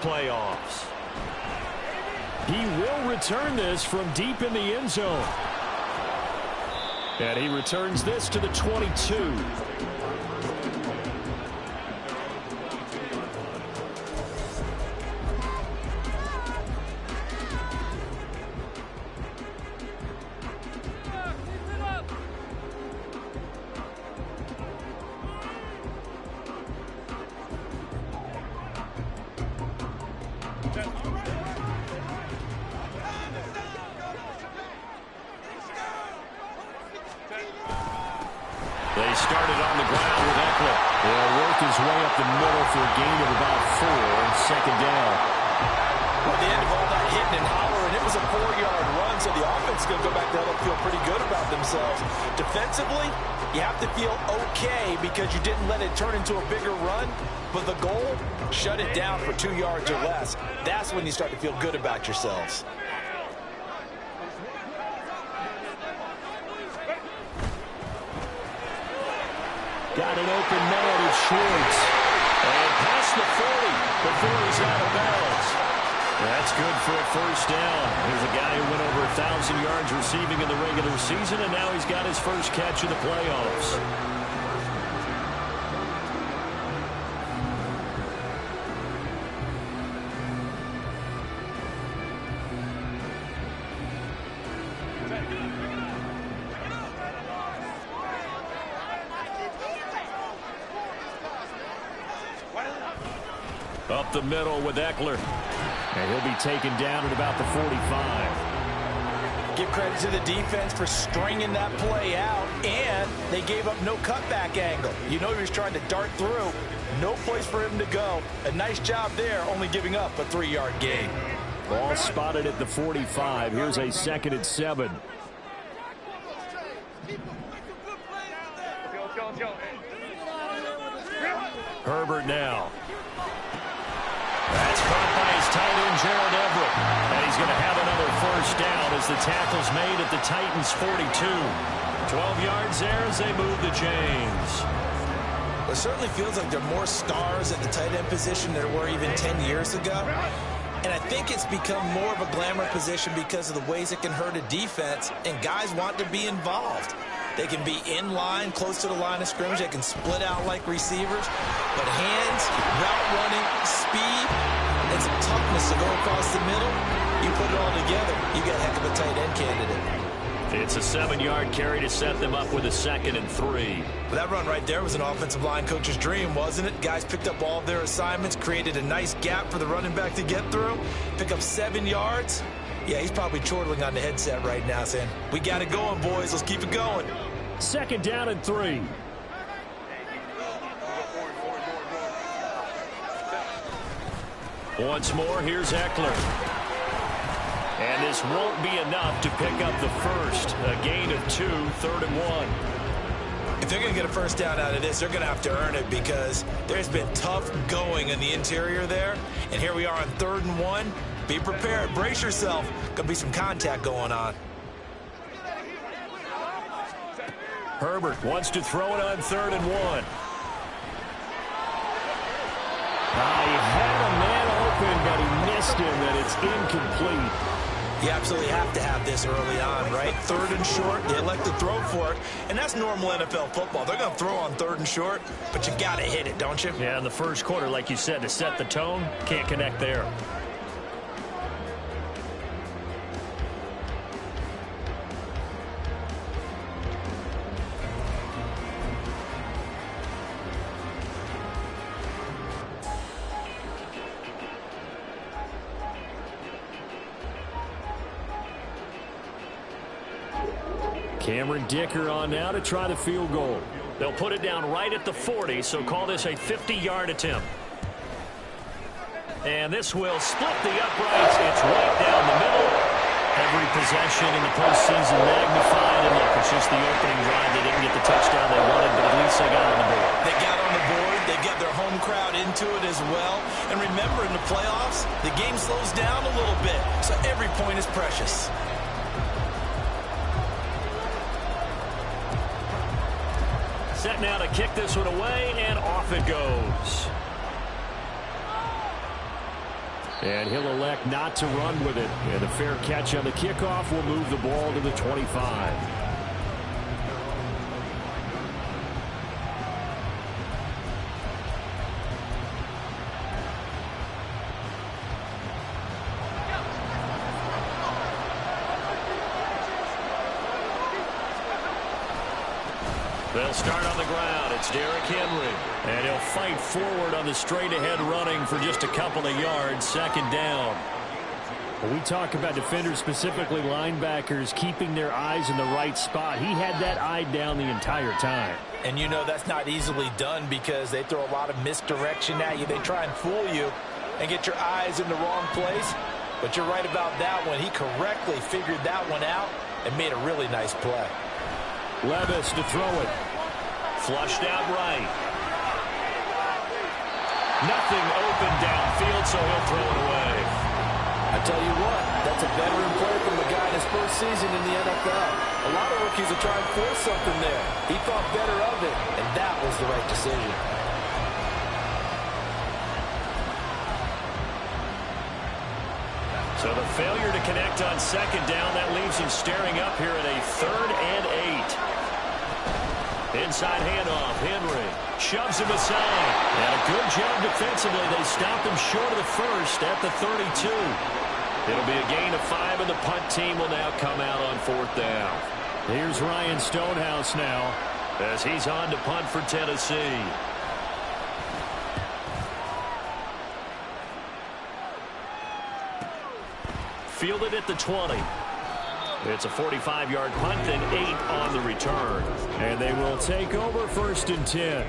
playoffs. He will return this from deep in the end zone. And he returns this to the 22. They started on the ground with Eckler. He'll work his way up the middle for a gain of about 4 on second down. Well, at the end of all that hitting and hollering, it was a 4-yard run, so the offense is going to go back there and feel pretty good about themselves. Defensively, you have to feel okay because you didn't let it turn into a bigger run, but the goal, shut it down for 2 yards or less. That's when you start to feel good about yourselves. Got an open man, it's Schwartz. And past the 40 before he's out of bounds. That's good for a first down. Here's a guy who went over 1,000 yards receiving in the regular season, and now he's got his first catch of the playoffs. Up the middle with Eckler. And he'll be taken down at about the 45. Give credit to the defense for stringing that play out, and they gave up no cutback angle. You know he was trying to dart through. No place for him to go. A nice job there, only giving up a 3-yard gain. Ball spotted at the 45. Here's a 2nd and 7. Herbert now. That's caught by his tight end, Gerald Everett. And he's going to have another first down as the tackle's made at the Titans' 42. 12 yards there as they move the chains. It certainly feels like there are more stars at the tight end position than there were even 10 years ago. And I think it's become more of a glamour position because of the ways it can hurt a defense, and guys want to be involved. They can be in line, close to the line of scrimmage. They can split out like receivers. But hands, route running, speed, and some toughness to go across the middle, you put it all together, you got a heck of a tight end candidate. It's a 7-yard carry to set them up with a 2nd and 3. Well, that run right there was an offensive line coach's dream, wasn't it? Guys picked up all of their assignments, created a nice gap for the running back to get through, pick up 7 yards. Yeah, he's probably chortling on the headset right now saying, we got it going, boys. Let's keep it going. 2nd down and 3. Once more, here's Eckler. And this won't be enough to pick up the first. A gain of 2, 3rd and 1. If they're going to get a first down out of this, they're going to have to earn it because there's been tough going in the interior there. And here we are on 3rd and 1. Be prepared. Brace yourself. Going to be some contact going on. Herbert wants to throw it on 3rd and 1. He had a man open, but he missed him, and it's incomplete. You absolutely have to have this early on, right? 3rd and short, they elect to throw for it, and that's normal NFL football. They're going to throw on 3rd and short, but you got to hit it, don't you? Yeah, in the first quarter, like you said, to set the tone, can't connect there. Cameron Dicker on now to try the field goal. They'll put it down right at the 40, so call this a 50-yard attempt. And this will split the uprights. It's right down the middle. Every possession in the postseason magnified. And look, it's just the opening drive. They didn't get the touchdown they wanted, but at least they got on the board. They got on the board. They get their home crowd into it as well. And remember, in the playoffs, the game slows down a little bit, so every point is precious. Set now to kick this one away, and off it goes. And he'll elect not to run with it. And a fair catch on the kickoff will move the ball to the 25. They'll start on the ground. It's Derrick Henry. And he'll fight forward on the straight-ahead running for just a couple of yards. Second down. When we talk about defenders, specifically linebackers, keeping their eyes in the right spot, he had that eye down the entire time. And you know that's not easily done because they throw a lot of misdirection at you. They try and fool you and get your eyes in the wrong place. But you're right about that one. He correctly figured that one out and made a really nice play. Levis to throw it. Flushed out right. Nothing open downfield, so he'll throw it away. I tell you what, that's a veteran play from the guy in his first season in the NFL. A lot of rookies will try and force something there. He thought better of it, and that was the right decision. So the failure to connect on second down, that leaves him staring up here at a 3rd and 8. Inside handoff, Henry shoves him aside. And a good job defensively. They stopped him short of the first at the 32. It'll be a gain of 5, and the punt team will now come out on 4th down. Here's Ryan Stonehouse now as he's on to punt for Tennessee. Fielded at the 20. It's a 45-yard punt and 8 on the return. And they will take over 1st and 10.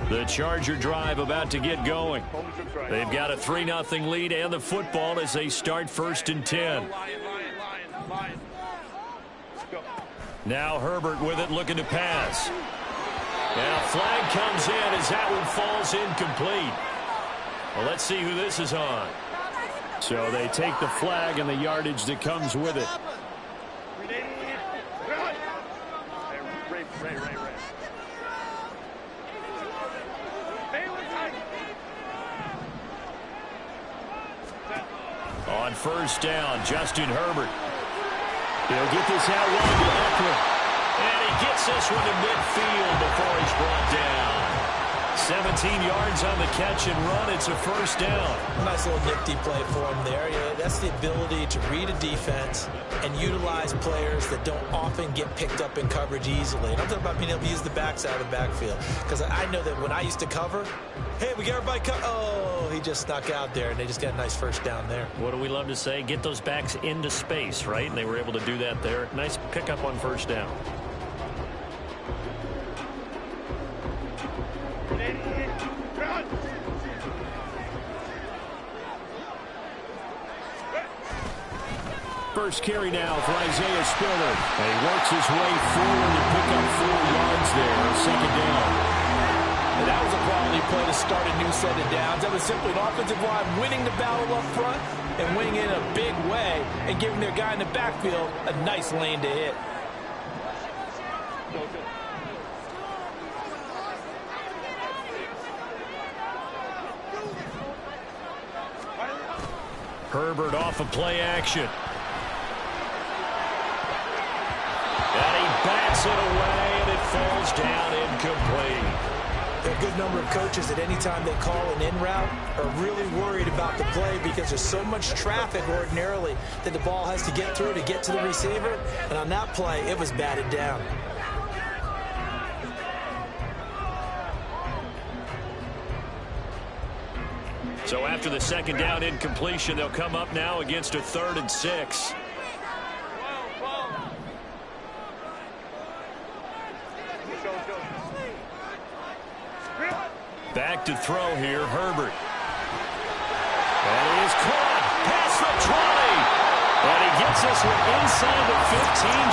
The Charger drive about to get going. They've got a 3-0 lead and the football as they start 1st and 10. Now Herbert with it, looking to pass. Now flag comes in as that one falls incomplete. Well, let's see who this is on. So they take the flag and the yardage that comes with it. On 1st down, Justin Herbert. He'll get this out wide to Eckler. And he gets this one to midfield before he's brought down. 17 yards on the catch and run. It's a 1st down. Nice little nifty play for him there. Yeah, that's the ability to read a defense and utilize players that don't often get picked up in coverage easily. And I'm talking about being able to use the backside of the backfield. Because I know that when I used to cover, hey, we got everybody oh, he just snuck out there, and they just got a nice 1st down there. What do we love to say? Get those backs into space, right? And they were able to do that there. Nice pickup on 1st down. First carry now for Isaiah Spiller. And he works his way forward to pick up 4 yards there. 2nd down. And that was a quality play to start a new set of downs. That was simply an offensive line winning the battle up front and winning in a big way and giving their guy in the backfield a nice lane to hit. Herbert off of play action. And he bats it away, and it falls down incomplete. A good number of coaches at any time they call an in route are really worried about the play because there's so much traffic ordinarily that the ball has to get through to get to the receiver. And on that play, it was batted down. So after the 2nd down incompletion, they'll come up now against a 3rd and 6. Back to throw here, Herbert. And he is caught past the 20. And he gets this one inside the 15,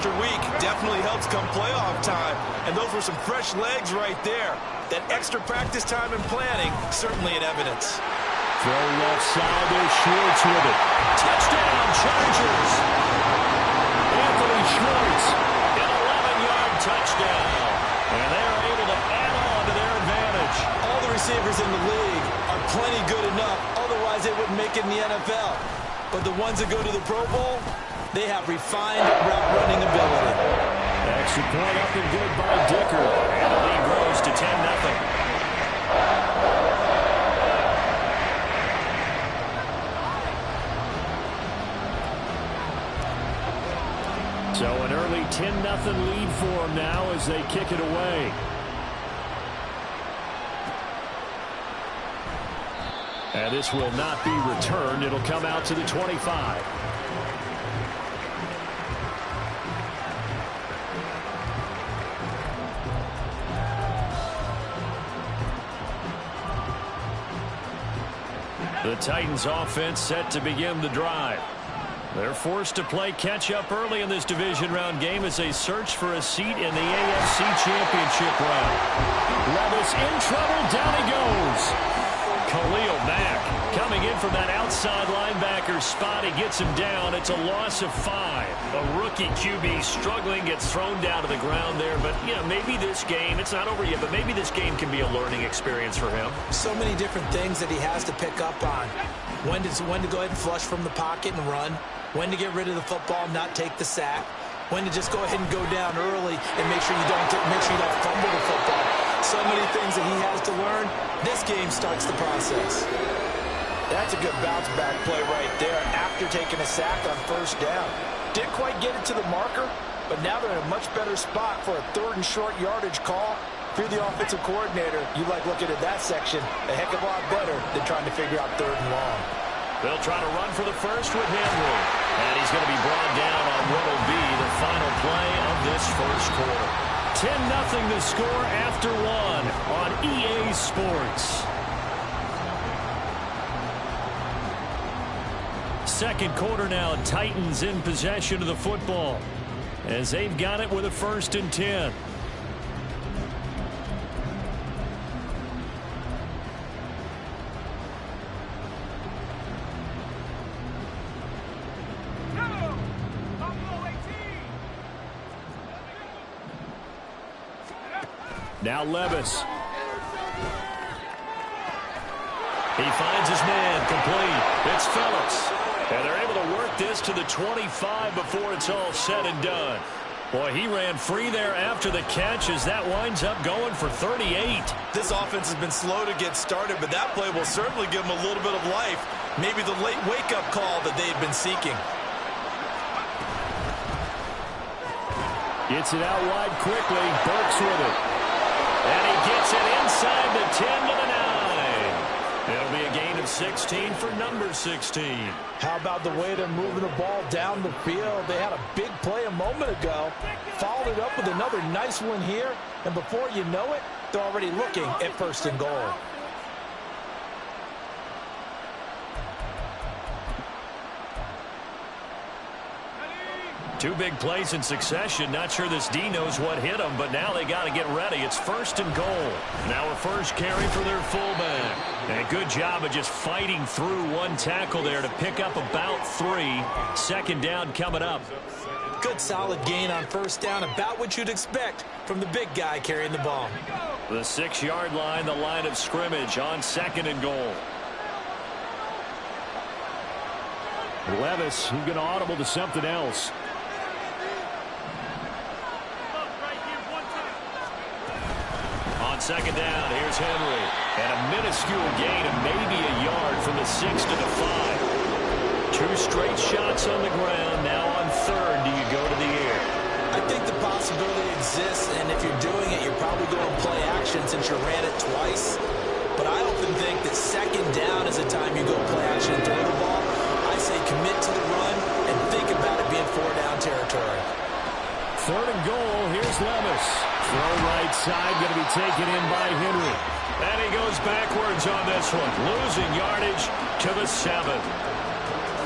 extra week definitely helps come playoff time, and those were some fresh legs right there. That extra practice time and planning, certainly in evidence. Throw left side, there's Schwartz with it. Touchdown, Chargers! Anthony Schwartz, an 11-yard touchdown. And they're able to add on to their advantage. All the receivers in the league are plenty good enough, otherwise they wouldn't make it in the NFL. But the ones that go to the Pro Bowl, they have refined route running ability. Extra point up and good by Dicker. And the lead grows to 10-0. So an early 10-0 lead for them now as they kick it away. And this will not be returned. It'll come out to the 25. The Titans offense set to begin the drive. They're forced to play catch-up early in this division round game as they search for a seat in the AFC Championship round. Levis in trouble. Down he goes. Khalil Mack coming in from that outside linebacker spot. He gets him down. It's a loss of 5. A rookie QB struggling, gets thrown down to the ground there. But, you know, maybe this game, it's not over yet, but maybe this game can be a learning experience for him. So many different things that he has to pick up on. When to go ahead and flush from the pocket and run. When to get rid of the football and not take the sack. When to just go ahead and go down early and make sure you don't fumble the football. So many things that he has to learn. This game starts the process. That's a good bounce-back play right there after taking a sack on first down. Didn't quite get it to the marker, but now they're in a much better spot for a 3rd and short yardage call. If you're the offensive coordinator, you like looking at that section a heck of a lot better than trying to figure out 3rd and long. They'll try to run for the first with Henry. And he's going to be brought down on what will be the final play of this first quarter. 10-0 the score after 1 on EA Sports. Second quarter now, Titans in possession of the football as they've got it with a 1st and 10. Now Levis. He finds his man complete. It's Phillips. And they're able to work this to the 25 before it's all said and done. Boy, he ran free there after the catch as that winds up going for 38. This offense has been slow to get started, but that play will certainly give them a little bit of life. Maybe the late wake-up call that they've been seeking. Gets it out wide quickly. Burks with it. And he gets it inside the 10 to the 9. It'll be a gain of 16 for number 16. How about the way they're moving the ball down the field? They had a big play a moment ago. Followed it up with another nice one here. And before you know it, they're already looking at 1st and goal. Two big plays in succession. Not sure this D knows what hit them, but now they got to get ready. It's 1st and goal. Now a first carry for their fullback. And a good job of just fighting through one tackle there to pick up about 3. 2nd down coming up. Good solid gain on 1st down, about what you'd expect from the big guy carrying the ball. The 6-yard line, the line of scrimmage on 2nd and goal. Levis, who's going to audible to something else. On 2nd down, here's Henry. And a minuscule gain of maybe a yard from the 6 to the 5. 2 straight shots on the ground. Now on 3rd, do you go to the air? I think the possibility exists, and if you're doing it, you're probably going to play action since you ran it twice. But I often think that 2nd down is the time you go play action and throw the ball. I say commit to the run and think about it being 4-down territory. 3rd and goal, here's Levis. Throw right side, going to be taken in by Henry. And he goes backwards on this one, losing yardage to the 7.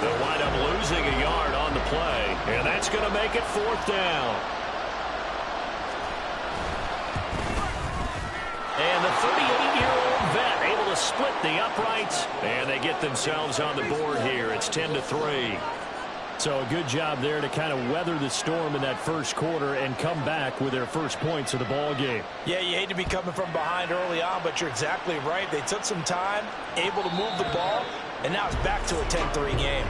They'll wind up losing a yard on on the play, and that's going to make it 4th down. And the 38-year-old vet able to split the uprights, and they get themselves on the board here. It's 10-3. So a good job there to kind of weather the storm in that first quarter and come back with their first points of the ball game. Yeah, you hate to be coming from behind early on, but you're exactly right. They took some time, able to move the ball, and now it's back to a 10-3 game.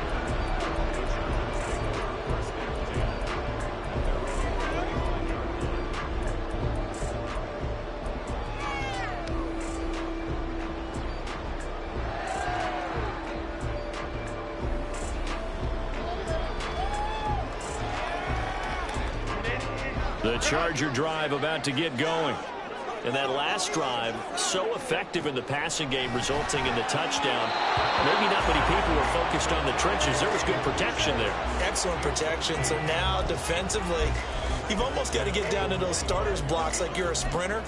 The Charger drive about to get going. And that last drive, so effective in the passing game, resulting in the touchdown. Maybe not many people were focused on the trenches. There was good protection there. Excellent protection. So now defensively, you've almost got to get down to those starters blocks like you're a sprinter.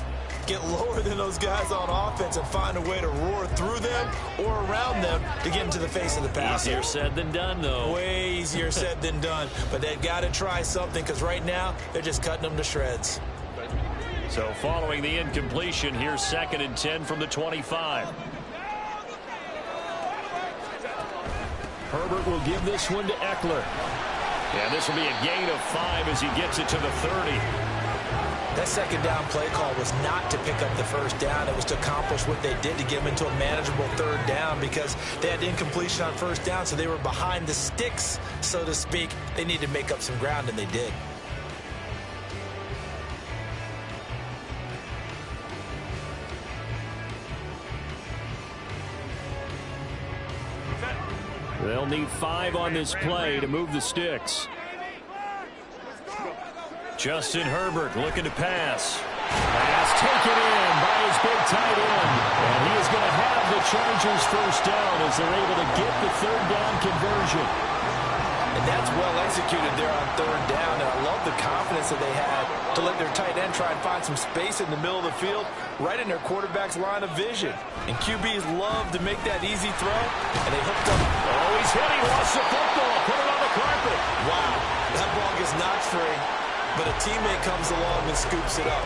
Get lower than those guys on offense and find a way to roar through them or around them to get into the face of the passer. Easier said than done, though. Way easier said than done. But they've got to try something because right now they're just cutting them to shreds. So following the incompletion, here's 2nd and 10 from the 25. Herbert will give this one to Eckler. And this will be a gain of 5 as he gets it to the 30. That second down play call was not to pick up the first down. It was to accomplish what they did to get them into a manageable 3rd down because they had incompletion on 1st down, so they were behind the sticks, so to speak. They needed to make up some ground, and they did. They'll need 5 on this play to move the sticks. Justin Herbert looking to pass. Pass taken in by his big tight end. And he is going to have the Chargers first down as they're able to get the 3rd down conversion. And that's well executed there on 3rd down. And I love the confidence that they had to let their tight end try and find some space in the middle of the field, right in their quarterback's line of vision. And QBs love to make that easy throw, and they hooked up. Oh, he's hit. He lost the football. Put it on the carpet. Wow, that ball gets knocked free, but a teammate comes along and scoops it up.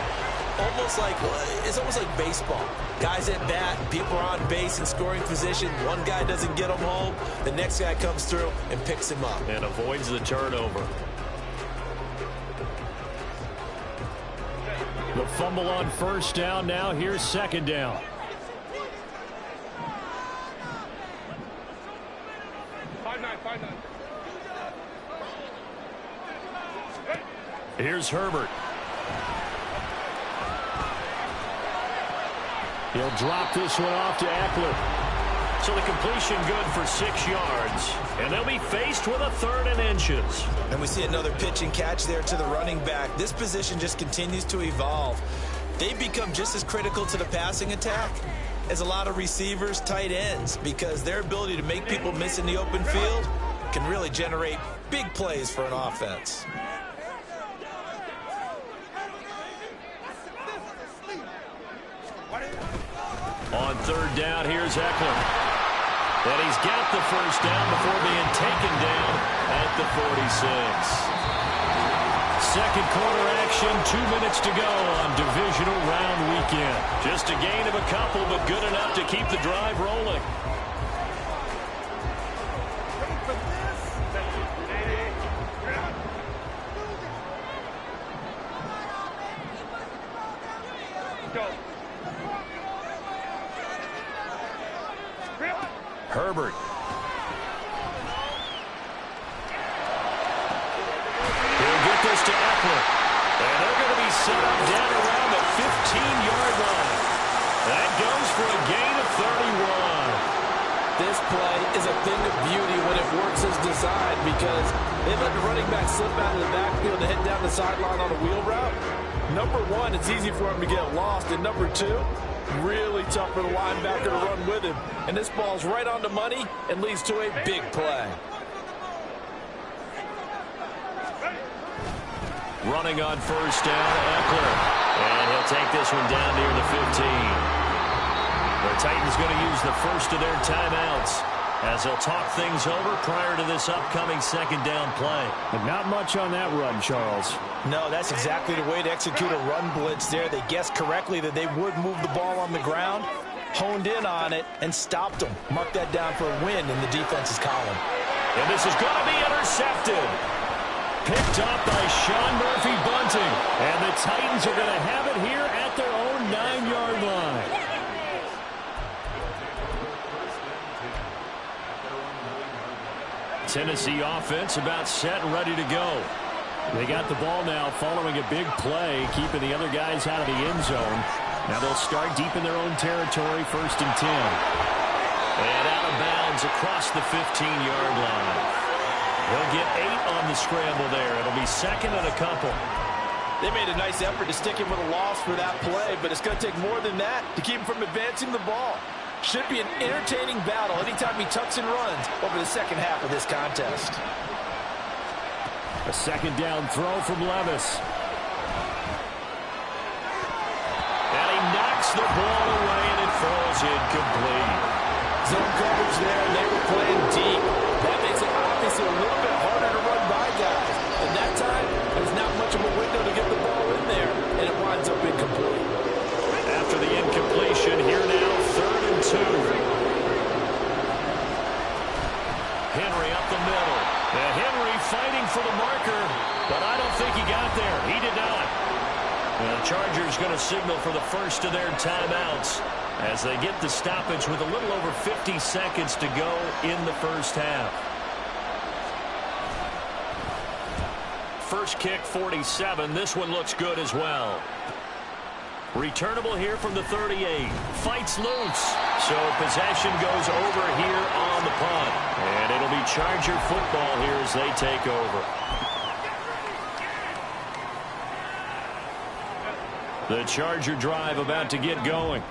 It's almost like baseball. Guys at bat, people are on base in scoring position. One guy doesn't get them home. The next guy comes through and picks him up. And avoids the turnover. The fumble on 1st down. Now here's 2nd down. Here's Herbert. He'll drop this one off to Eckler. So the completion good for 6 yards. And they'll be faced with a 3rd and inches. And we see another pitch and catch there to the running back. This position just continues to evolve. They become just as critical to the passing attack as a lot of receivers, tight ends, because their ability to make people miss in the open field can really generate big plays for an offense. On 3rd down, here's Eckler. And he's got the first down before being taken down at the 46. Second quarter action, 2 minutes to go on divisional round weekend. Just a gain of a couple, but good enough to keep the drive rolling. Herbert. He'll get this to Eckler. And they're going to be set up down around the 15-yard line. That goes for a gain of 31. This play is a thing of beauty when it works as designed because they let the running back slip out of the backfield to head down the sideline on a wheel route. Number 1, it's easy for him to get lost. And number 2, really tough for the linebacker to run with him. And this ball's right on the money and leads to a big play. Running on first down, Eckler. And he'll take this one down near the 15. The Titans going to use the first of their timeouts. as they'll talk things over prior to this upcoming second down play. But not much on that run, Charles. No, that's exactly the way to execute a run blitz there. They guessed correctly that they would move the ball on the ground, honed in on it, and stopped them. Mark that down for a win in the defense's column. And this is going to be intercepted. Picked up by Sean Murphy Bunting. And the Titans are going to have it here at their own 9-yard line. Tennessee offense about set and ready to go. They got the ball now following a big play, keeping the other guys out of the end zone. Now they'll start deep in their own territory, 1st and 10. And out of bounds across the 15-yard line. They'll get 8 on the scramble there. It'll be 2nd and a couple. They made a nice effort to stick him with a loss for that play, but it's going to take more than that to keep him from advancing the ball. Should be an entertaining battle anytime he tucks and runs over the second half of this contest. A second down throw from Levis. And he knocks the ball away, and it falls incomplete. Zone coverage there, and they were playing deep. That makes it obviously a little bit harder to run by guys. And that time, there's not much of a window to get the ball in there, and it winds up incomplete. After the incompletion, here now, 3rd and 2. Henry up the middle. And Henry fighting for the marker, but I don't think he got there. He did not. And the Chargers going to signal for the first of their timeouts as they get the stoppage with a little over 50 seconds to go in the first half. First kick, 47. This one looks good as well. Returnable here from the 38. Fights loose. So possession goes over here on the punt. And it'll be Charger football here as they take over. The Charger drive about to get going.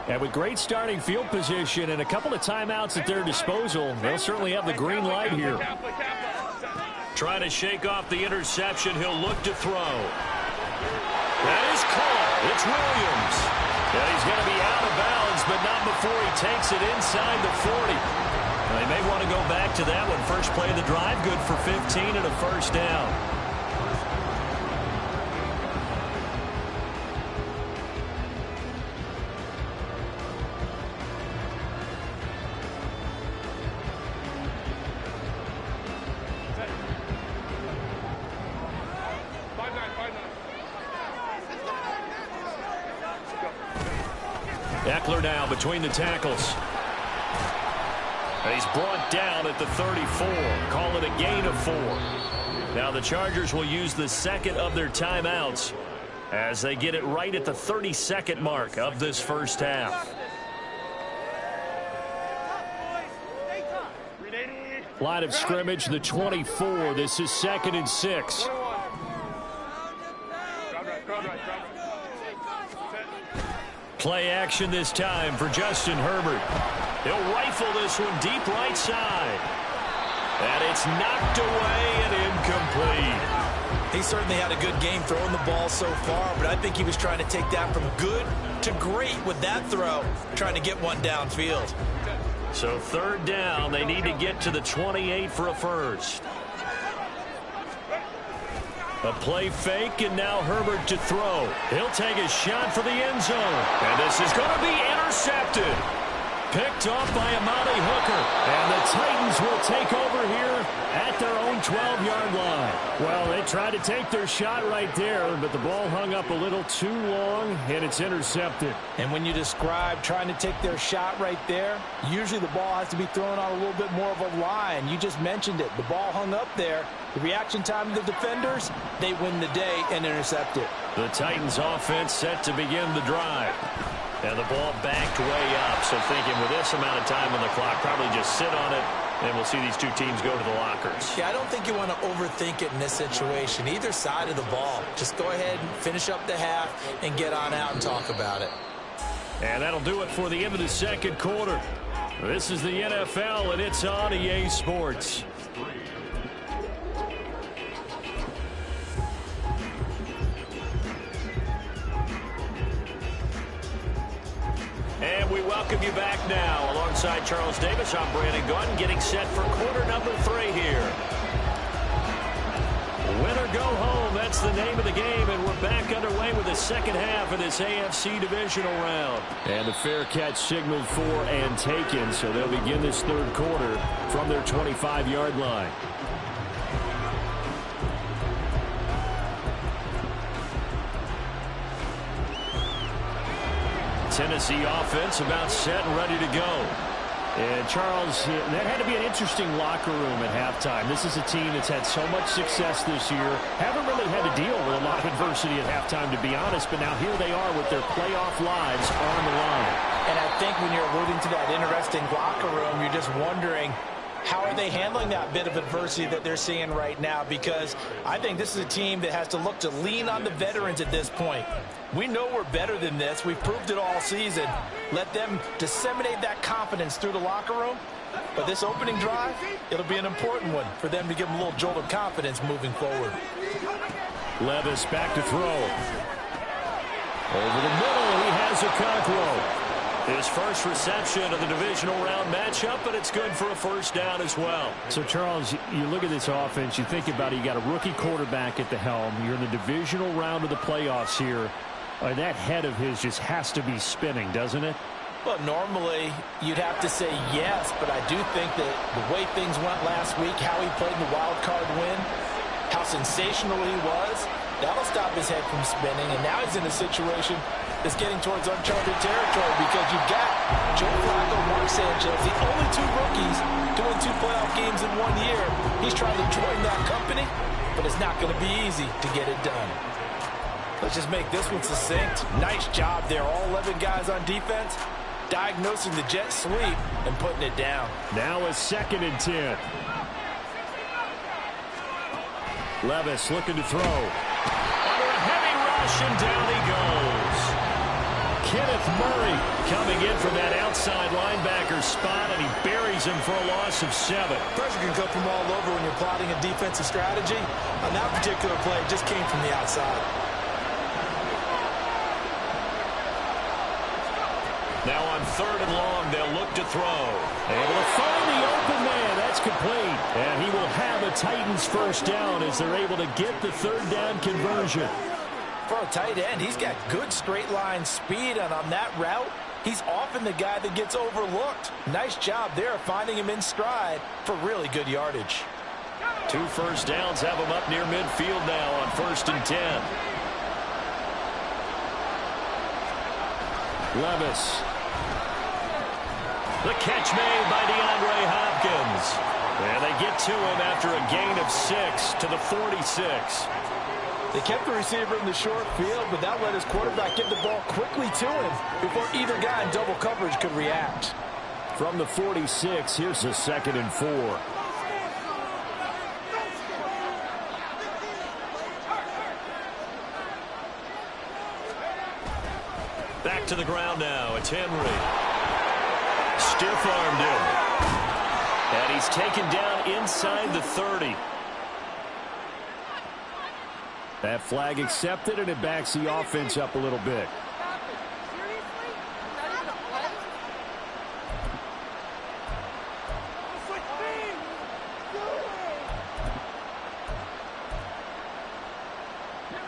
And with great starting field position and a couple of timeouts at their disposal, they'll certainly have the green light here. Trying to shake off the interception. He'll look to throw. That is caught. It's Williams. And he's going to be out of bounds, but not before he takes it inside the 40. They may want to go back to that one. First play of the drive, good for 15 and a first down. Eckler now between the tackles. And he's brought down at the 34. Call it a gain of 4. Now the Chargers will use the second of their timeouts as they get it right at the 32nd mark of this first half. Line of scrimmage, the 24. This is 2nd and 6. Play action this time for Justin Herbert. He'll rifle this one deep right side. And it's knocked away and incomplete. He certainly had a good game throwing the ball so far, but I think he was trying to take that from good to great with that throw, trying to get one downfield. So 3rd down, they need to get to the 28 for a first. A play fake, and now Herbert to throw. He'll take a shot for the end zone. And this is going to be intercepted. Picked off by Amani Hooker. And the Titans will take over here at their own 12-yard line. Well, they tried to take their shot right there, but the ball hung up a little too long, and it's intercepted. And when you describe trying to take their shot right there, usually the ball has to be thrown on a little bit more of a line. You just mentioned it. The ball hung up there. The reaction time of the defenders, they win the day and intercept it. The Titans offense set to begin the drive. And the ball backed way up. So thinking with this amount of time on the clock, probably just sit on it, and we'll see these two teams go to the lockers. Yeah, I don't think you want to overthink it in this situation. Either side of the ball. Just go ahead and finish up the half and get on out and talk about it. And that'll do it for the end of the second quarter. This is the NFL, and it's on EA Sports. And we welcome welcome you back now. Alongside Charles Davis, I'm Brandon Gunn, getting set for quarter number 3 here. Win or go home, that's the name of the game, and we're back underway with the second half of this AFC divisional round. And a fair catch signaled for and taken, so they'll begin this third quarter from their 25-yard line. Tennessee offense about set and ready to go. And Charles, that had to be an interesting locker room at halftime. This is a team that's had so much success this year. Haven't really had to deal with a lot of adversity at halftime, to be honest. But now here they are with their playoff lives on the line. And I think when you're alluding to that interesting locker room, you're just wondering, how are they handling that bit of adversity that they're seeing right now? Because I think this is a team that has to look to lean on the veterans at this point. We know we're better than this. We've proved it all season. Let them disseminate that confidence through the locker room. But this opening drive, it'll be an important one for them to give them a little jolt of confidence moving forward. Levis back to throw. Over the middle, he has a Cockrell. His first reception of the divisional round matchup, but it's good for a first down as well. So, Charles, you look at this offense, you think about it, you got a rookie quarterback at the helm. You're in the divisional round of the playoffs here. That head of his just has to be spinning, doesn't it? Well, normally you'd have to say yes, but I do think that the way things went last week, how he played in the wild card win, how sensational he was, that'll stop his head from spinning. And now he's in a situation that's getting towards uncharted territory because you've got Joe Flacco, Mark Sanchez, the only 2 rookies doing 2 playoff games in 1 year. He's trying to join that company, but it's not going to be easy to get it done. Let's just make this one succinct. Nice job there. All 11 guys on defense diagnosing the jet sweep and putting it down. Now a 2nd and 10. Levis looking to throw. Under a heavy rush, and down he goes. Kenneth Murray coming in from that outside linebacker spot, and he buries him for a loss of 7. Pressure can come from all over when you're plotting a defensive strategy. On that particular play, it just came from the outside. Now on 3rd and long, they'll look to throw. Able to find the open man. That's complete. And he will have a Titans first down as they're able to get the 3rd down conversion. For a tight end, he's got good straight line speed, and on that route, he's often the guy that gets overlooked. Nice job there finding him in stride for really good yardage. 2 first downs have him up near midfield now on 1st and 10. Levis. The catch made by DeAndre Hopkins. And they get to him after a gain of 6 to the 46. They kept the receiver in the short field, but that let his quarterback get the ball quickly to him before either guy in double coverage could react. From the 46, here's a 2nd and 4. Back to the ground now. It's Henry. Stiff-armed him. And he's taken down inside the 30. That flag accepted, and it backs the offense up a little bit.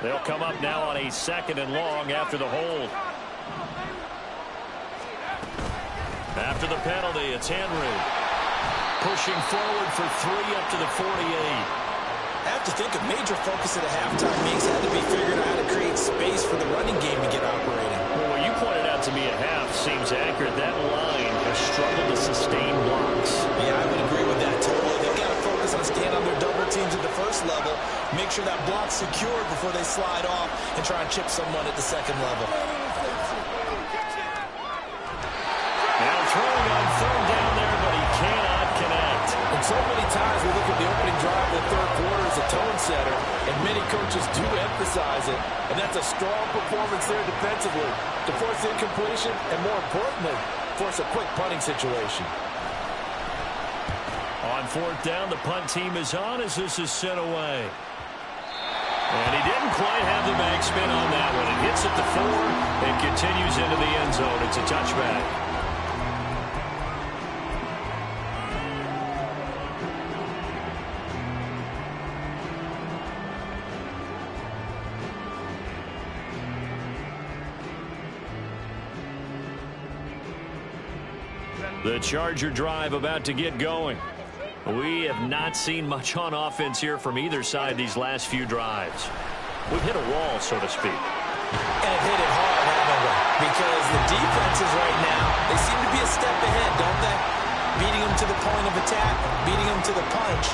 They'll come up now on a 2nd and long after the hold. After the penalty, it's Henry. Pushing forward for 3 up to the 48. I have to think a major focus at a halftime means had to be figuring out how to create space for the running game to get operating. Well, what you pointed out to me at half seems accurate. That line has struggled to sustain blocks. Yeah, I would agree with that totally. They've got to focus on staying on their double teams at the first level, make sure that block's secured before they slide off and try and chip someone at the 2nd level. Now throwing on 3rd down there, but he cannot connect. And so many times we look at the opening drive of the 3rd quarter as a tone setter, and many coaches do emphasize it. And that's a strong performance there defensively to force incompletion and, more importantly, force a quick punting situation. On 4th down, the punt team is on as this is sent away. And he didn't quite have the backspin on that one. It hits at the 4 and continues into the end zone. It's a touchback. The Charger drive about to get going. We have not seen much on offense here from either side these last few drives. We've hit a wall, so to speak. And hit it hard, haven't we? Because the defenses right now, they seem to be a step ahead, don't they? Beating them to the point of attack, beating them to the punch.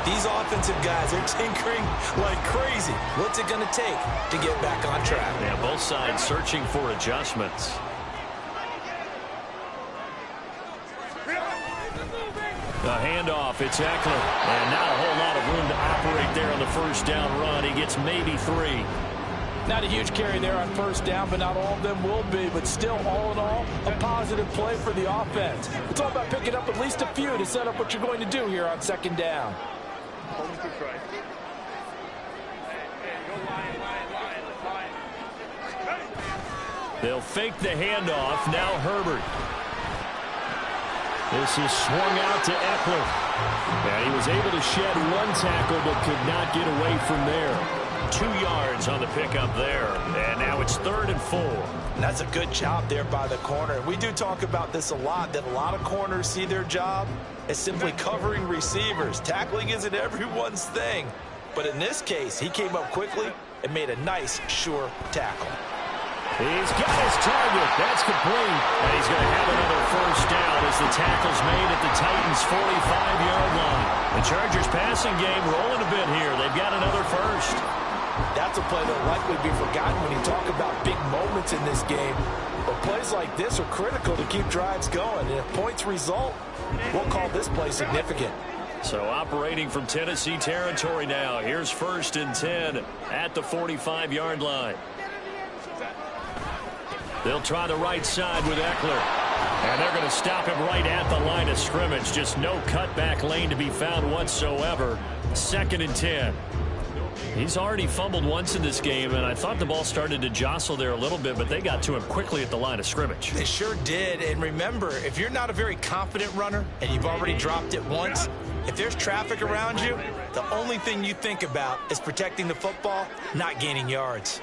These offensive guys are tinkering like crazy. What's it going to take to get back on track? Yeah, both sides searching for adjustments. The handoff, it's Eckler. And not a whole lot of room to operate there on the first down run. He gets maybe 3. Not a huge carry there on first down, but not all of them will be. But still, all in all, a positive play for the offense. It's all about picking up at least a few to set up what you're going to do here on second down. They'll fake the handoff. Now Herbert. This is swung out to Eckler. And he was able to shed 1 tackle but could not get away from there. 2 yards on the pickup there. And now it's 3rd and 4. And that's a good job there by the corner. We do talk about this a lot, that a lot of corners see their job as simply covering receivers. Tackling isn't everyone's thing. But in this case, he came up quickly and made a nice, sure tackle. He's got his target. That's complete. And he's going to have another first down as the tackle's made at the Titans' 45-yard line. The Chargers' passing game rolling a bit here. They've got another first. That's a play that will likely be forgotten when you talk about big moments in this game. But plays like this are critical to keep drives going. And if points result, we'll call this play significant. So operating from Tennessee territory now. Here's 1st and 10 at the 45-yard line. They'll try the right side with Eckler. And they're going to stop him right at the line of scrimmage. Just no cutback lane to be found whatsoever. 2nd and 10. He's already fumbled once in this game, and I thought the ball started to jostle there a little bit, but they got to him quickly at the line of scrimmage. They sure did. And remember, if you're not a very confident runner and you've already dropped it once, if there's traffic around you, the only thing you think about is protecting the football, not gaining yards.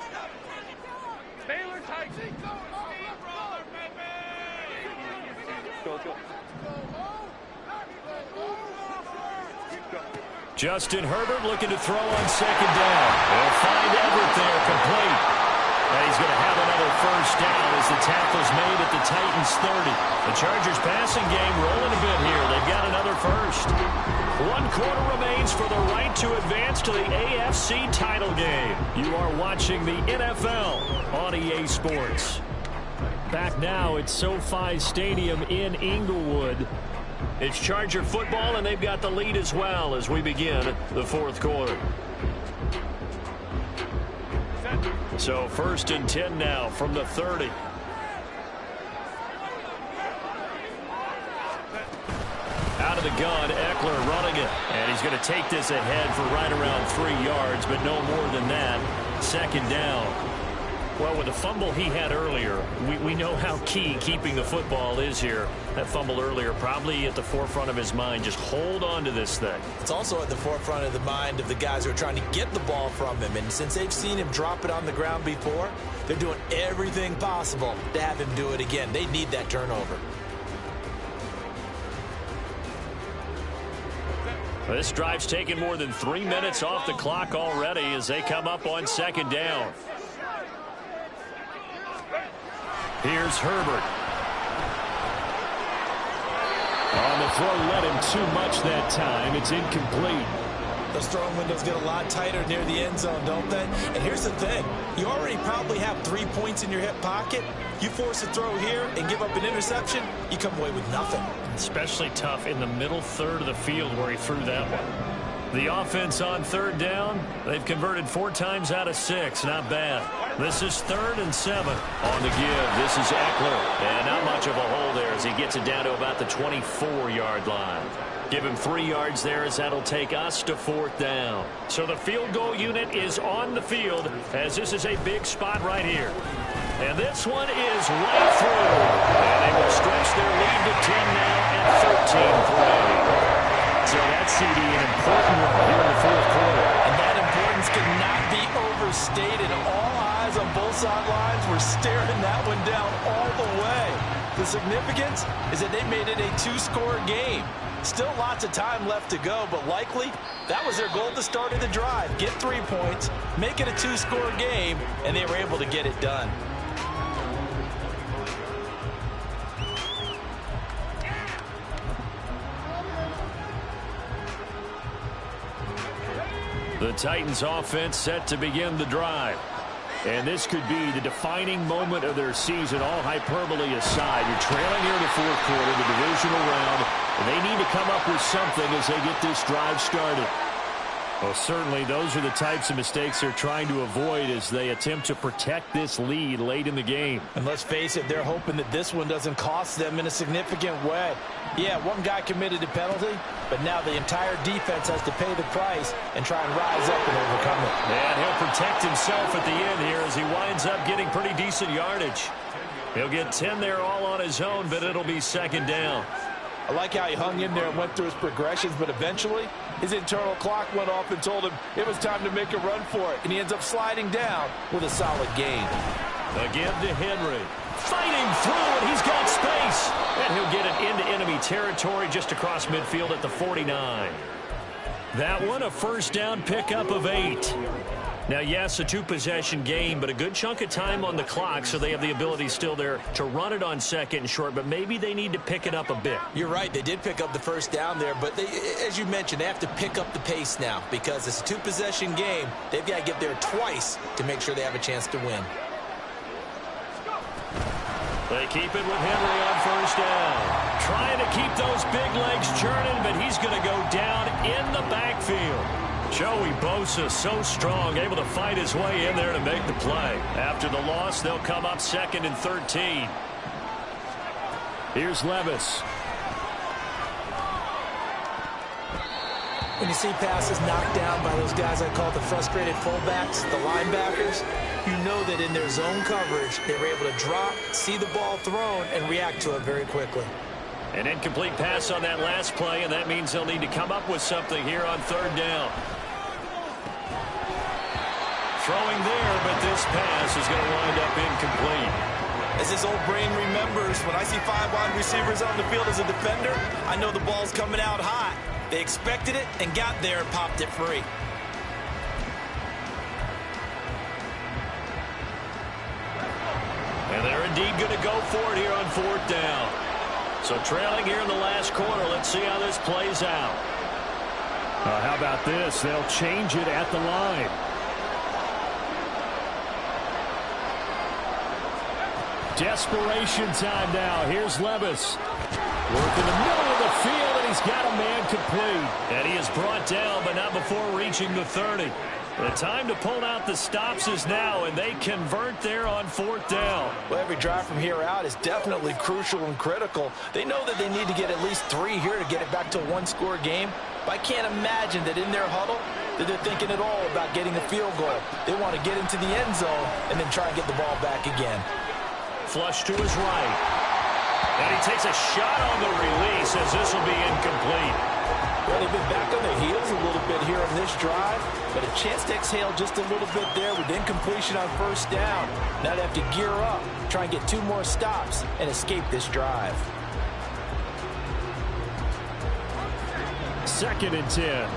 Justin Herbert looking to throw on 2nd down. They'll find Everett there, complete. And he's going to have another first down as the tackle's made at the Titans' 30. The Chargers' passing game rolling a bit here. They've got another first. 1 quarter remains for the right to advance to the AFC title game. You are watching the NFL on EA Sports. Back now at SoFi Stadium in Inglewood. It's Charger football, and they've got the lead as well as we begin the 4th quarter. So 1st and 10 now from the 30. Out of the gun, Eckler running it. And he's going to take this ahead for right around 3 yards, but no more than that. 2nd down. Well, with the fumble he had earlier, we know how key keeping the football is here. That fumble earlier probably at the forefront of his mind. Just hold on to this thing. It's also at the forefront of the mind of the guys who are trying to get the ball from him. And since they've seen him drop it on the ground before, they're doing everything possible to have him do it again. They need that turnover. This drive's taken more than 3 minutes off the clock already as they come up on 2nd down. Here's Herbert. On the throw, led him too much that time. It's incomplete. Those throwing windows get a lot tighter near the end zone, don't they? And here's the thing. You already probably have 3 points in your hip pocket. You force a throw here and give up an interception, you come away with nothing. Especially tough in the middle third of the field where he threw that one. The offense on 3rd down, they've converted 4 times out of 6. Not bad. This is 3rd and 7. On the give, this is Eckler. And not much of a hole there as he gets it down to about the 24-yard line. Give him 3 yards there as that'll take us to 4th down. So the field goal unit is on the field as this is a big spot right here. And this one is right through. And they will stretch their lead to 10 now at 13-3. So that's CD, an important one here in the 4th quarter. And that importance cannot be overstated. All eyes on both sidelines were staring that one down all the way. The significance is that they made it a two-score game. Still lots of time left to go, but likely that was their goal at the start of the drive. Get 3 points, make it a two-score game, and they were able to get it done. The Titans offense set to begin the drive. And this could be the defining moment of their season, all hyperbole aside. You're trailing here in the fourth quarter, the divisional round, and they need to come up with something as they get this drive started. Well, certainly those are the types of mistakes they're trying to avoid as they attempt to protect this lead late in the game. And let's face it, they're hoping that this one doesn't cost them in a significant way. Yeah, one guy committed a penalty, but now the entire defense has to pay the price and try and rise up and overcome it. And he'll protect himself at the end here as he winds up getting pretty decent yardage. He'll get 10 there all on his own, but it'll be second down. I like how he hung in there and went through his progressions, but eventually his internal clock went off and told him it was time to make a run for it, and he ends up sliding down with a solid gain. Again to Henry. Fighting through, and he's got space. And he'll get it into enemy territory just across midfield at the 49. That one, a first down pickup of 8. Now, yes, a two-possession game, but a good chunk of time on the clock, so they have the ability still there to run it on second and short, but maybe they need to pick it up a bit. You're right. They did pick up the first down there, but they, as you mentioned, they have to pick up the pace now because it's a two-possession game. They've got to get there twice to make sure they have a chance to win. They keep it with Henry on first down. Trying to keep those big legs churning, but he's going to go down in the backfield. Joey Bosa, so strong, able to fight his way in there to make the play. After the loss, they'll come up second and 13. Here's Levis. When you see passes knocked down by those guys I call the frustrated fullbacks, the linebackers, you know that in their zone coverage, they were able to drop, see the ball thrown, and react to it very quickly. An incomplete pass on that last play, and that means they'll need to come up with something here on third down. Throwing there, but this pass is going to wind up incomplete. As this old brain remembers, when I see 5 wide receivers on the field as a defender, I know the ball's coming out hot. They expected it and got there and popped it free. And they're indeed going to go for it here on fourth down. So trailing here in the last quarter, let's see how this plays out. How about this? They'll change it at the line. Desperation time now. Here's Levis. Work in the middle of the field, and he's got a man complete. And he is brought down, but not before reaching the 30. The time to pull out the stops is now, and they convert there on fourth down. Well, every drive from here out is definitely crucial and critical. They know that they need to get at least 3 here to get it back to a one-score game. But I can't imagine that in their huddle that they're thinking at all about getting a field goal. They want to get into the end zone and then try and get the ball back again. Flush to his right. And he takes a shot on the release as this will be incomplete. Well, they've been back on their heels a little bit here on this drive, but a chance to exhale just a little bit there with incompletion on first down. Now they have to gear up, try and get 2 more stops, and escape this drive. Second and 10.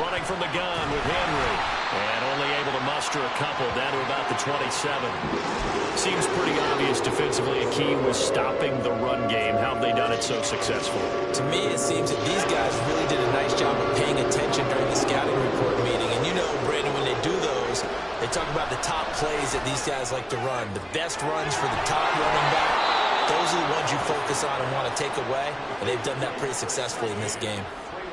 Running from the gun with Henry. And only able to muster a couple down to about the 27. Seems pretty obvious defensively a key was stopping the run game. How have they done it so successfully? To me, it seems that these guys really did a nice job of paying attention during the scouting report meeting. And you know, Brandon, when they do those, they talk about the top plays that these guys like to run. The best runs for the top running back. Those are the ones you focus on and want to take away. And they've done that pretty successfully in this game.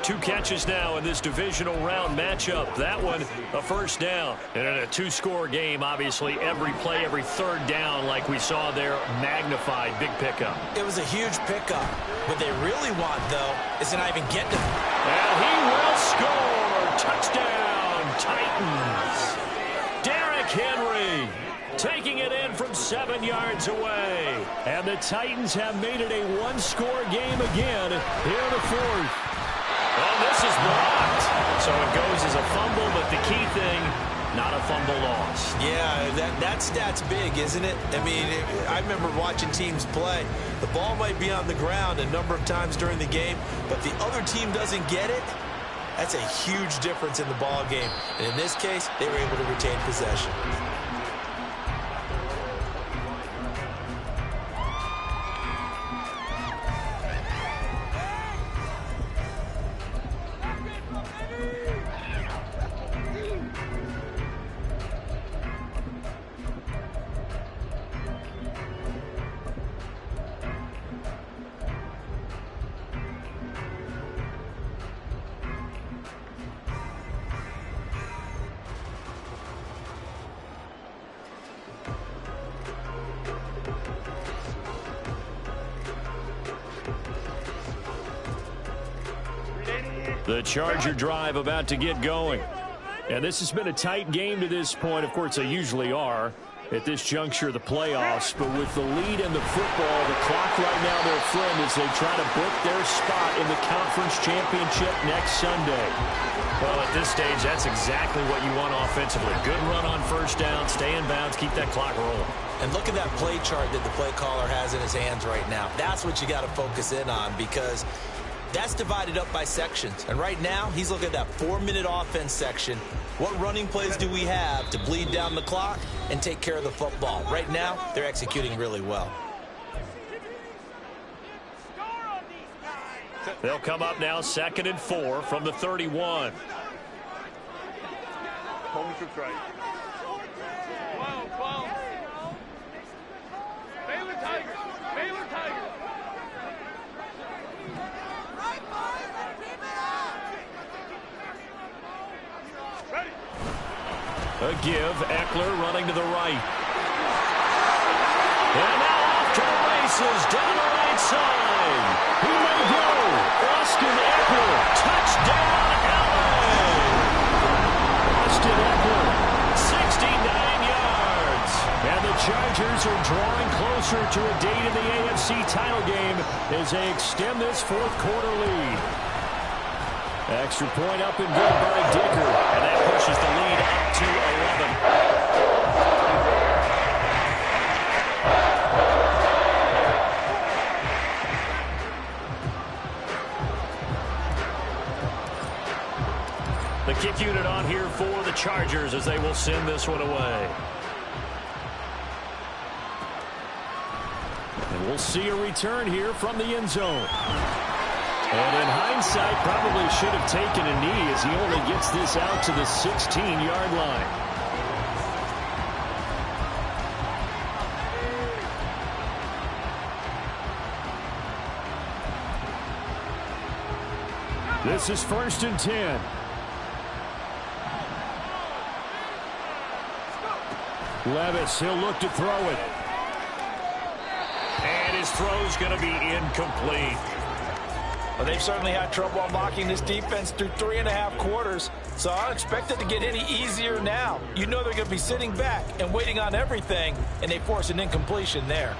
2 catches now in this divisional round matchup. That one, a first down. And in a 2-score game, obviously, every play, every third down, like we saw there, magnified. Big pickup. It was a huge pickup. What they really want, though, is to not even get to him. And he will score. Touchdown, Titans. Derrick Henry taking it in from 7 yards away. And the Titans have made it a 1-score game again here in the fourth. And this is blocked. So it goes as a fumble, but the key thing, not a fumble loss. Yeah, that stat's big, isn't it? I mean, I remember watching teams play. The ball might be on the ground a number of times during the game, but the other team doesn't get it. That's a huge difference in the ball game. And in this case, they were able to retain possession. The Charger drive about to get going. And this has been a tight game to this point. Of course, they usually are at this juncture of the playoffs. But with the lead in the football, the clock right now their friend as they try to book their spot in the conference championship next Sunday. Well, at this stage, that's exactly what you want offensively. Good run on first down, stay in bounds, keep that clock rolling. And look at that play chart that the play caller has in his hands right now. That's what you got to focus in on, because that's divided up by sections. And right now, he's looking at that 4-minute offense section. What running plays do we have to bleed down the clock and take care of the football? Right now, they're executing really well. They'll come up now 2nd and 4 from the 31. A give, Eckler running to the right. And now off to the races, down the right side. He may go. Austin Eckler, touchdown, LA. Austin Eckler, 69 yards. And the Chargers are drawing closer to a date in the AFC title game as they extend this fourth-quarter lead. Extra point up and good by Dicker. And that pushes the lead up to 11. The kick unit on here for the Chargers as they will send this one away. And we'll see a return here from the end zone. And in hindsight, probably should have taken a knee as he only gets this out to the 16-yard line. This is 1st and 10. Levis, he'll look to throw it. And his throw's going to be incomplete. Well, they've certainly had trouble unlocking this defense through 3.5 quarters, so I don't expect it to get any easier now. You know they're going to be sitting back and waiting on everything, and they force an incompletion there.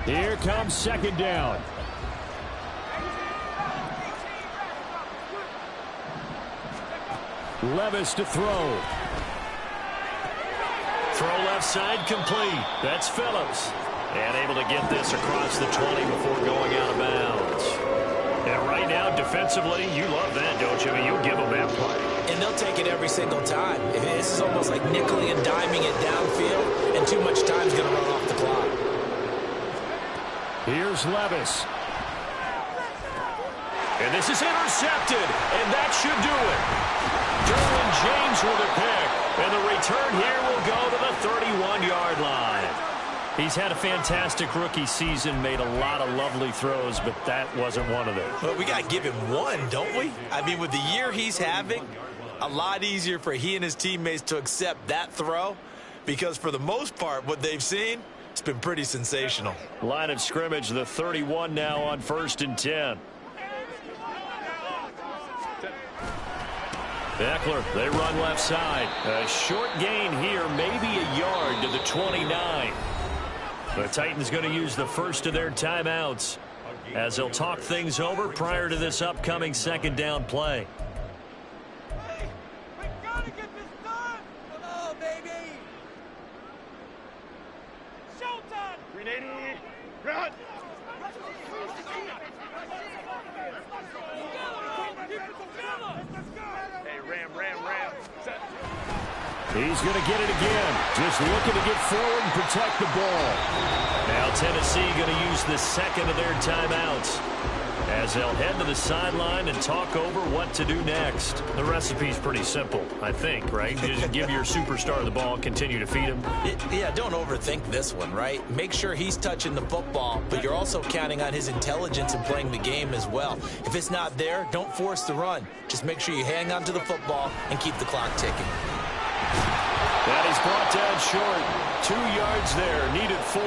Here comes 2nd down. Levis to throw. Throw left side complete. That's Phillips. And able to get this across the 20 before going out of bounds. And right now, defensively, you love that, don't you? I mean, you give them that play. And they'll take it every single time. This is almost like nickeling and diming it downfield, and too much time's going to run off the clock. Here's Levis. And this is intercepted, and that should do it. Derwin James with a pick, and the return here will go to the 31-yard line. He's had a fantastic rookie season, made a lot of lovely throws, but that wasn't one of them. Well, we got to give him one, don't we? I mean, with the year he's having, a lot easier for he and his teammates to accept that throw, because for the most part, what they've seen, it's been pretty sensational. Line of scrimmage, the 31 now on 1st and 10. Eckler, they run left side. A short gain here, maybe a yard to the 29. The Titans going to use the first of their timeouts. as they'll talk things over prior to this upcoming second down play. Hey, we gotta get this done! Come on, baby! Showtime! 380, run! Hey, Ram. Set. He's going to get it again. Just looking to get forward and protect the ball. Now Tennessee going to use the second of their timeouts as they'll head to the sideline and talk over what to do next. The recipe's pretty simple, I think, right? You just give your superstar the ball, continue to feed him. Yeah, don't overthink this one, right? Make sure he's touching the football, but you're also counting on his intelligence in playing the game as well. If it's not there, don't force the run. Just make sure you hang on to the football and keep the clock ticking. That is brought down short. 2 yards there, needed 4.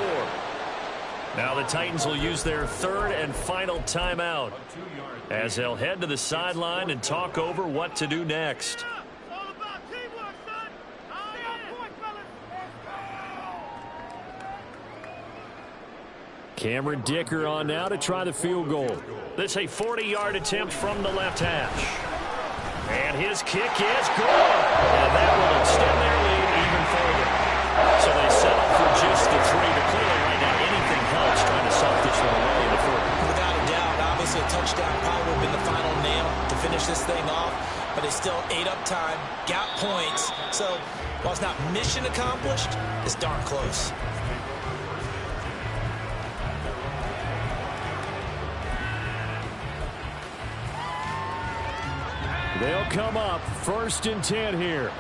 Now the Titans will use their third and final timeout as they'll head to the sideline and talk over what to do next. All about teamwork, son! Stay on point, fellas! Cameron Dicker on now to try the field goal. This a 40-yard attempt from the left hash. And his kick is good. And that will extend their lead even further. So they settle for just the 3. But clearly right now anything helps trying to suck this one away in the fourth. Without a doubt, obviously a touchdown probably would have been the final nail to finish this thing off. But they still ate up time, got points. So while it's not mission accomplished, it's darn close. They'll come up 1st and 10 here.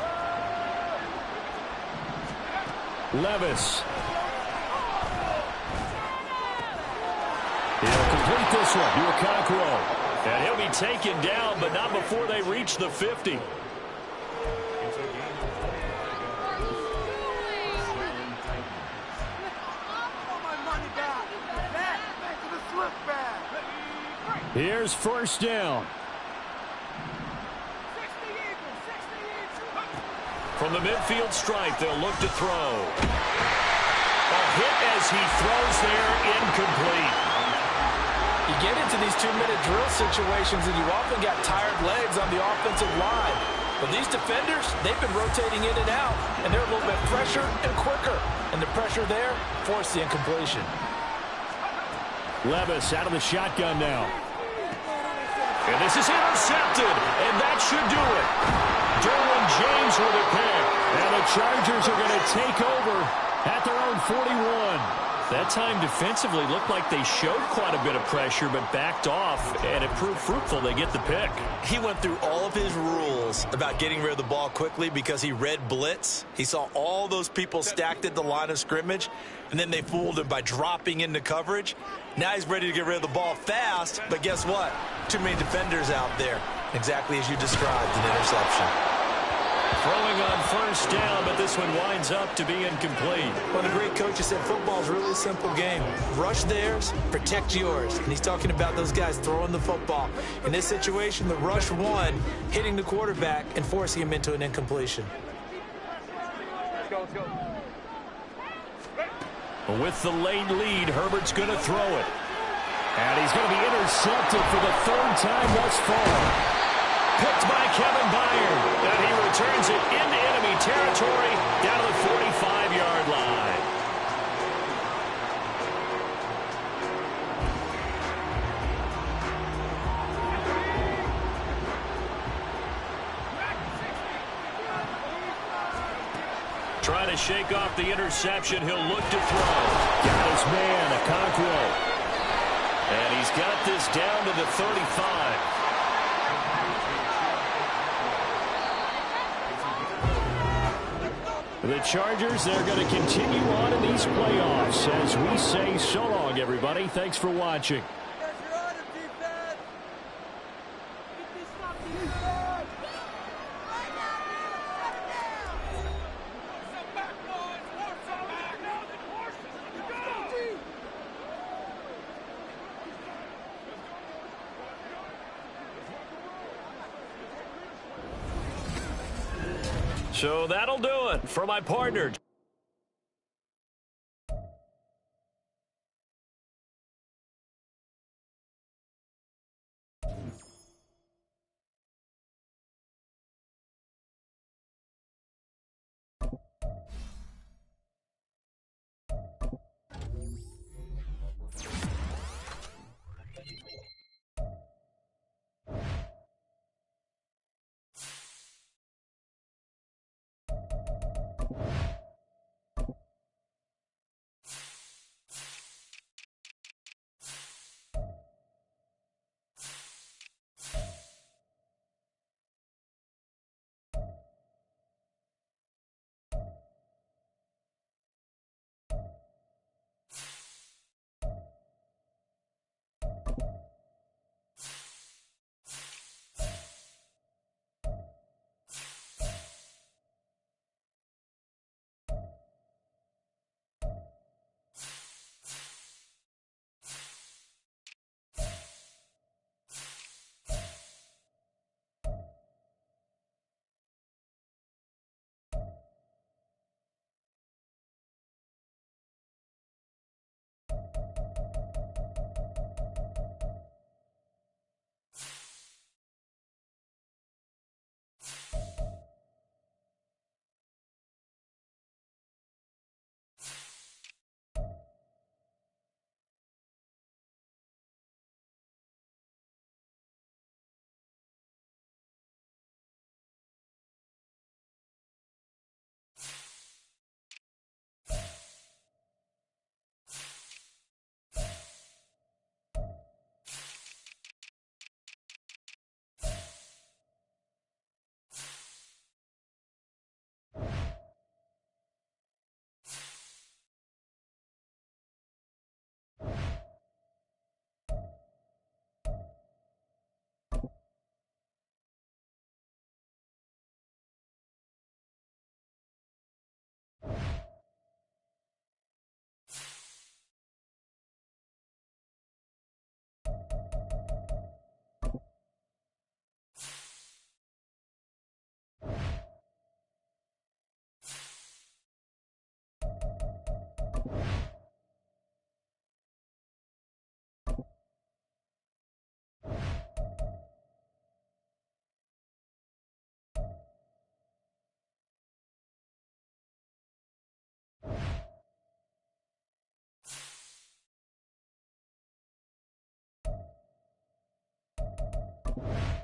Levis. He'll complete this one to Okonkwo. And he'll be taken down, but not before they reach the 50. Here's 1st down. From the midfield stripe, they'll look to throw. A hit as he throws there, incomplete. You get into these 2-minute drill situations and you often got tired legs on the offensive line. But these defenders, they've been rotating in and out, and they're a little bit fresher and quicker. And the pressure there forced the incompletion. Levis out of the shotgun now. And this is intercepted, and that should do it. Derwin James with a pick. And the Chargers are going to take over at their own 41. That time defensively looked like they showed quite a bit of pressure but backed off, and it proved fruitful. They get the pick. He went through all of his rules about getting rid of the ball quickly because he read blitz. He saw all those people stacked at the line of scrimmage, and then they fooled him by dropping into coverage. Now he's ready to get rid of the ball fast, but guess what? Too many defenders out there. Exactly as you described, an interception. Throwing on 1st down, but this one winds up to be incomplete. One of the great coaches said football is really a simple game. Rush theirs, protect yours. And he's talking about those guys throwing the football. In this situation, the rush won, hitting the quarterback and forcing him into an incompletion. Let's go. With the late lead, Herbert's going to throw it. And he's going to be intercepted for the 3rd time thus far. Picked by Kevin Byard. And he returns it into enemy territory down to the 45-yard line. Trying to shake off the interception. He'll look to throw. Got his man, Okonkwo. And he's got this down to the 35. The Chargers, they're going to continue on in these playoffs as we say so long, everybody. Thanks for watching. So that'll do it for my partner. you